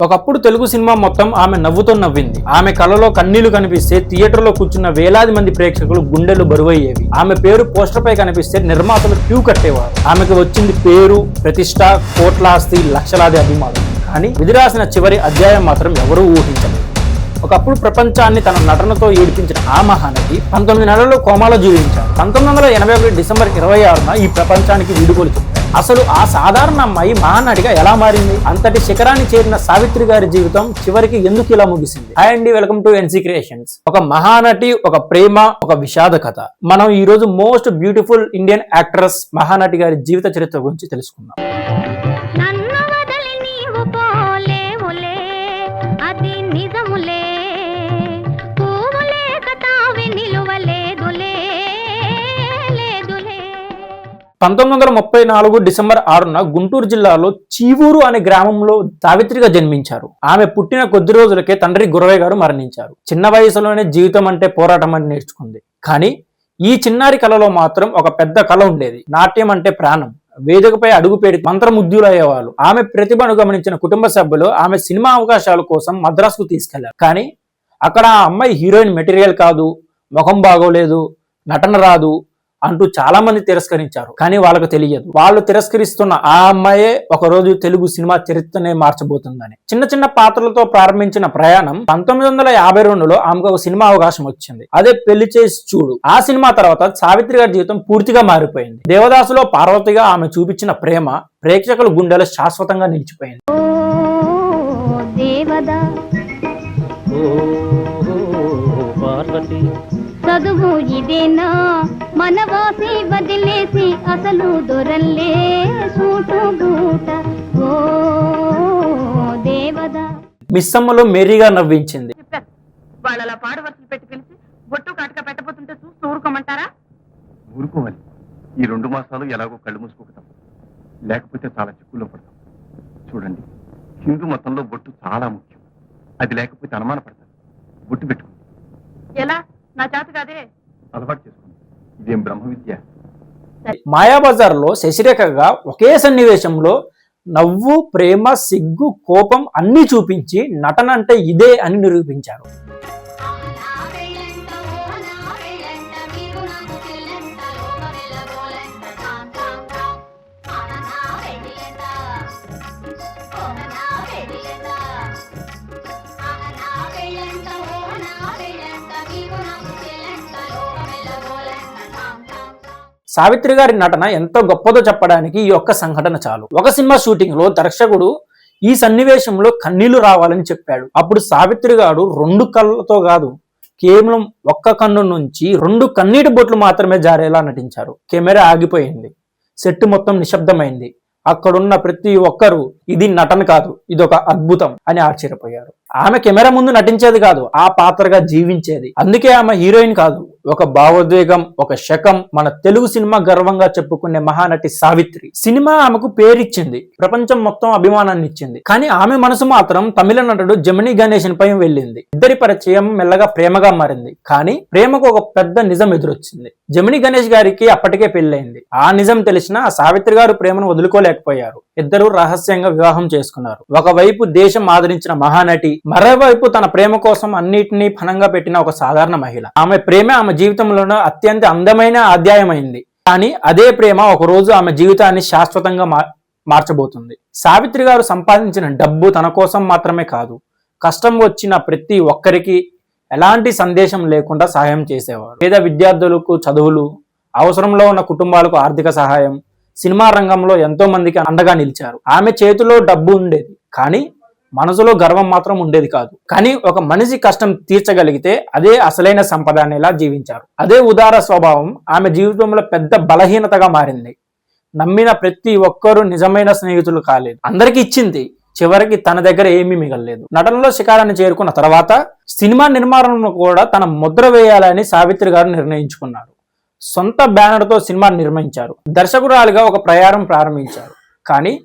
ఒకప్పుడు తెలుగు సినిమా మొత్తం ఆమె నవ్వుతో నవ్వింది. ఆమె కళ్ళలో కన్నీళ్లు కనిపిస్తే థియేటర్లో కూర్చున్న వేలాది మంది ప్రేక్షకులు గుండెలు బరువయ్యేవి. ఆమె పేరు పోస్టర్ పై కనిపిస్తే నిర్మాతలు క్యూ కట్టేవారు. ఆమెకు వచ్చింది పేరు, ప్రతిష్ట, కోట్ల ఆస్తి, లక్షలాది అభిమానులు. కానీ విధి రాసిన చివరి అధ్యాయం మాత్రం ఎవరూ ఊహించలేదు. ఒకప్పుడు ప్రపంచాన్ని తన నటనతో ఏడిపించిన ఆ మహానటి 19 నెలల్లో కోమాలో జీవించారు. 1981 డిసెంబర్ 26న ఈ ప్రపంచానికి వీడుకోలు చెప్పారు. అసలు ఆ సాధారణ అమ్మాయి మహానటిగా ఎలా మారింది? అంతటి శిఖరాన్ని చేరిన సావిత్రి గారి జీవితం చివరికి ఎందుకు ఇలా ముగిసింది? హాయ్ అండి, వెల్కమ్ టు ఎన్సీ క్రియేషన్స్. ఒక మహానటి, ఒక ప్రేమ, ఒక విషాద కథ. మనం ఈ రోజు most beautiful Indian actress Mahanati గారి జీవిత చరిత్ర గురించి తెలుసుకుందాం. డిసెంబర్ 6న గుంటూరు జిల్లాలో చీవూరు అనే గ్రామంలో సావిత్రిగా జన్మించారు. ఆమె పుట్టిన కొద్ది రోజులకే తండ్రి గురవయ్య గారు మరణించారు. చిన్న వయసులోనే జీవితం అంటే పోరాటం అని నేర్చుకుంది. కానీ ఈ చిన్నారి కళలో మాత్రం ఒక పెద్ద కళ ఉండేది. నాట్యం అంటే ప్రాణం. వేదికపై అడుగుపెట్టి మంత్రముగ్ధులయ్యేవాళ్ళు. ఆమె ప్రతిభను గమనించిన కుటుంబ సభ్యులు ఆమె సినిమా అవకాశాల కోసం మద్రాసుకు తీసుకెళ్లారు. కానీ అక్కడ ఆ అమ్మాయి హీరోయిన్ మెటీరియల్ కాదు, ముఖం బాగోలేదు, నటన రాదు అంటూ చాలా మంది తిరస్కరించారు. కానీ వాళ్ళకు తెలియదు, వాళ్ళు తిరస్కరిస్తున్న ఆ అమ్మాయే ఒకరోజు తెలుగు సినిమా చరిత్రనే మార్చబోతుందని. చిన్న చిన్న పాత్రలతో ప్రారంభించిన ప్రయాణం 1952లో ఆమెకు ఒక సినిమా అవకాశం వచ్చింది. అదే పెళ్లి చేసి చూడు. ఆ సినిమా తర్వాత సావిత్రి గారి జీవితం పూర్తిగా మారిపోయింది. దేవదాసులో పార్వతిగా ఆమె చూపించిన ప్రేమ ప్రేక్షకుల గుండెలో శాశ్వతంగా నిలిచిపోయింది. చదువు ఇదేనా మనవాసి వదిలేసి అసలు దొరల్లే సూటుగూట ఓ దేవదా. మిస్సమ్మలో మేరీగా నవ్వించింది. వాళ్ళ పాడు వరుసలు పెట్టి పిలిచి బొట్టు కాటుక పెట్టబోతుంటే చూస్తూ ఊరుకోమంటారా? ఊరుకోవాలి. ఈ 2 మాసాలు ఎలాగో కళ్ళు మూసుకుంటాం, లేకపోతే చాలా చిక్కుల్లో పడతాం. చూడండి, హిందూ మతంలో బొట్టు చాలా ముఖ్యం. అది లేకపోతే అనుమాన పడతారు. బొట్టు పెట్టుకోండి. ఎలా? నా చేత కాదే. అలవాటు చేసుకోండి. ఇదేం బ్రహ్మ విద్య. మాయాబజార్ లో శశిరేఖగా ఒకే సన్నివేశంలో నవ్వు, ప్రేమ, సిగ్గు, కోపం అన్ని చూపించి నటన అంటే ఇదే అని నిరూపించారు. సావిత్రి గారి నటన ఎంతో గొప్పదో చెప్పడానికి ఈ ఒక్క సంఘటన చాలు. ఒక సినిమా షూటింగ్ లో దర్శకుడు ఈ సన్నివేశంలో కన్నీళ్లు రావాలని చెప్పాడు. అప్పుడు సావిత్రి గారు 2 కళ్ళతో కాదు, కేవలం ఒక్క కన్ను నుంచి 2 కన్నీటి బొట్లు మాత్రమే జారేలా నటించారు. కెమెరా ఆగిపోయింది. సెట్ మొత్తం నిశ్శబ్దమైంది. అక్కడున్న ప్రతి ఒక్కరూ ఇది నటన కాదు, ఇదొక అద్భుతం అని ఆశ్చర్యపోయారు. ఆమె కెమెరా ముందు నటించేది కాదు, ఆ పాత్రగా జీవించేది. అందుకే ఆమె హీరోయిన్ కాదు, ఒక భావోద్వేగం, ఒక శకం. మన తెలుగు సినిమా గర్వంగా చెప్పుకునే మహానటి సావిత్రి. సినిమా ఆమెకు పేరిచ్చింది, ప్రపంచం మొత్తం అభిమానాన్ని ఇచ్చింది. కానీ ఆమె మనసు మాత్రం తమిళ నటుడు జెమినీ గణేశన్ పై వెళ్ళింది. ఇద్దరి పరిచయం మెల్లగా ప్రేమగా మారింది. కానీ ప్రేమకు ఒక పెద్ద నిజం ఎదురొచ్చింది. జెమినీ గణేష్ గారికి అప్పటికే పెళ్లైంది. ఆ నిజం తెలిసినా సావిత్రి గారు ప్రేమను వదులుకోలేకపోయారు. ఇద్దరు రహస్యంగా వివాహం చేసుకున్నారు. ఒకవైపు దేశం ఆదరించిన మహానటి, మరోవైపు తన ప్రేమ కోసం అన్నిటినీ పణంగా పెట్టిన ఒక సాధారణ మహిళ. ఆమె ప్రేమ ఆమె జీవితంలోనే అత్యంత అందమైన అధ్యాయమైంది. కానీ అదే ప్రేమ ఒకరోజు ఆమె జీవితాన్ని శాశ్వతంగా మార్చబోతుంది. సావిత్రి గారు సంపాదించిన డబ్బు తన కోసం మాత్రమే కాదు, కష్టం వచ్చిన ప్రతి ఒక్కరికి ఎలాంటి సందేశం లేకుండా సహాయం చేసేవారు. పేద విద్యార్థులకు చదువులు, అవసరంలో ఉన్న కుటుంబాలకు ఆర్థిక సహాయం, సినిమా రంగంలో ఎంతో మందికి అండగా నిలిచారు. ఆమె చేతిలో డబ్బు ఉండేది, కానీ మనసులో గర్వం మాత్రం ఉండేది కాదు. కానీ ఒక మనిషి కష్టం తీర్చగలిగితే అదే అసలైన సంపద అనేలా జీవించారు. అదే ఉదార స్వభావం ఆమె జీవితంలో పెద్ద బలహీనతగా మారింది. నమ్మిన ప్రతి ఒక్కరూ నిజమైన స్నేహితులు కాలేదు. అందరికీ ఇచ్చింది, చివరికి తన దగ్గర ఏమీ మిగలలేదు. నటనలో శిఖరాన్ని చేరుకున్న తర్వాత సినిమా నిర్మాణంలో కూడా తన ముద్ర వేయాలని సావిత్రి గారు నిర్ణయించుకున్నారు. సొంత బ్యానర్తో సినిమా నిర్మించారు. దర్శకురాలిగా ఒక ప్రయాణం ప్రారంభించారు. కానీ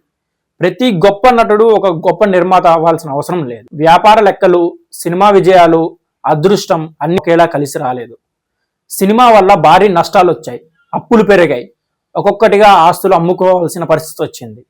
ప్రతి గొప్ప నటుడు ఒక గొప్ప నిర్మాత అవ్వాల్సిన అవసరం లేదు. వ్యాపార లెక్కలు, సినిమా విజయాలు, అదృష్టం అన్ని ఒకేలా కలిసి రాలేదు. సినిమా వల్ల భారీ నష్టాలు వచ్చాయి, అప్పులు పెరిగాయి, ఒక్కొక్కటిగా ఆస్తులు అమ్ముకోవాల్సిన పరిస్థితి వచ్చింది.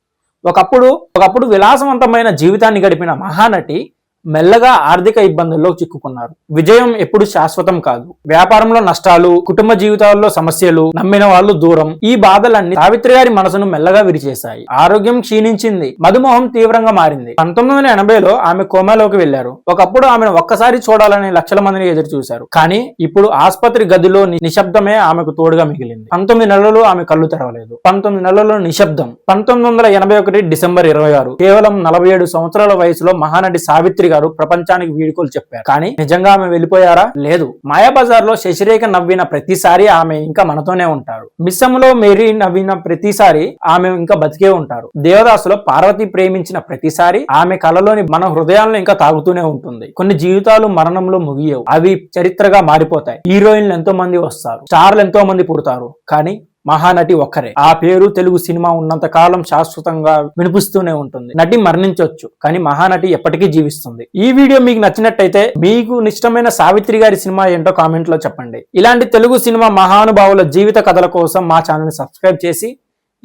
ఒకప్పుడు విలాసవంతమైన జీవితాన్ని గడిపిన మహానటి మెల్లగా ఆర్థిక ఇబ్బందుల్లో చిక్కుకున్నారు. విజయం ఎప్పుడు శాశ్వతం కాదు. వ్యాపారంలో నష్టాలు, కుటుంబ జీవితాల్లో సమస్యలు, నమ్మిన వాళ్ళు దూరం, ఈ బాధలన్నీ సావిత్రి గారి మనసును మెల్లగా విరిచేశాయి. ఆరోగ్యం క్షీణించింది, మధుమేహం తీవ్రంగా మారింది. 1980లో ఆమె కోమాలోకి వెళ్లారు. ఒకప్పుడు ఆమెను ఒక్కసారి చూడాలని లక్షల మందిని ఎదురు చూశారు. కానీ ఇప్పుడు ఆసుపత్రి గదిలో నిశ్శబ్దమే ఆమెకు తోడుగా మిగిలింది. 19 నెలలు ఆమె కళ్ళు తెరవలేదు. 19 నెలల్లో నిశ్శబ్దం. 1981 డిసెంబర్ 26 కేవలం 47 సంవత్సరాల వయసులో మహానటి సావిత్రి గారు ప్రపంచానికి వీడుకోలు చెప్పారు. కానీ నిజంగా ఆమె వెళ్ళిపోయారా? లేదు. మాయాబజార్ లో శశిరేఖ నవ్విన ప్రతిసారి ఆమె ఇంకా మనతోనే ఉంటారు. మిస్సంలో మేరీ నవ్విన ప్రతిసారి ఆమె ఇంకా బతికే ఉంటారు. దేవదాసులో పార్వతి ప్రేమించిన ప్రతిసారి ఆమె కళలోని మన హృదయాలను ఇంకా తాగుతూనే ఉంటుంది. కొన్ని జీవితాలు మరణంలో ముగియవు, అవి చరిత్రగా మారిపోతాయి. హీరోయిన్లు ఎంతో మంది వస్తారు, స్టార్లు ఎంతో మంది పుడతారు, కానీ మహానటి ఒక్కరే. ఆ పేరు తెలుగు సినిమా ఉన్నంత కాలం శాశ్వతంగా వినిపిస్తూనే ఉంటుంది. నటి మరణించవచ్చు, కానీ మహానటి ఎప్పటికీ జీవిస్తుంది. ఈ వీడియో మీకు నచ్చినట్టయితే మీకు ఇష్టమైన సావిత్రి గారి సినిమా ఏంటో కామెంట్ లో చెప్పండి. ఇలాంటి తెలుగు సినిమా మహానుభావుల జీవిత కథల కోసం మా ఛానల్ ని సబ్స్క్రైబ్ చేసి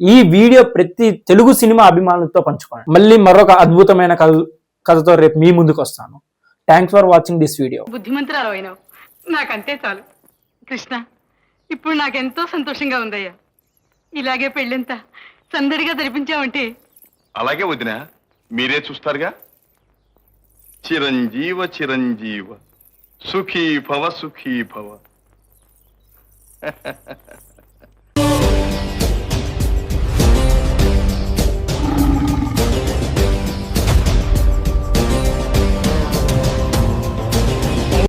ఈ వీడియో ప్రతి తెలుగు సినిమా అభిమానులతో పంచుకోండి. మళ్ళీ మరొక అద్భుతమైన కథతో రేపు మీ ముందుకు వస్తాను. Thanks for watching this video. బుద్ధిమంతురాలు అయినావు, నాకంతే చాలు. కృష్ణ, ఇప్పుడు నాకెంతో సంతోషంగా ఉందయ్యా. ఇలాగే పెళ్ళంతా సందడిగా జరిపించావంటే. అలాగే వదినా, మీరే చూస్తారుగా. చిరంజీవ చిరంజీవ సుఖీ భవ సుఖీ భవ.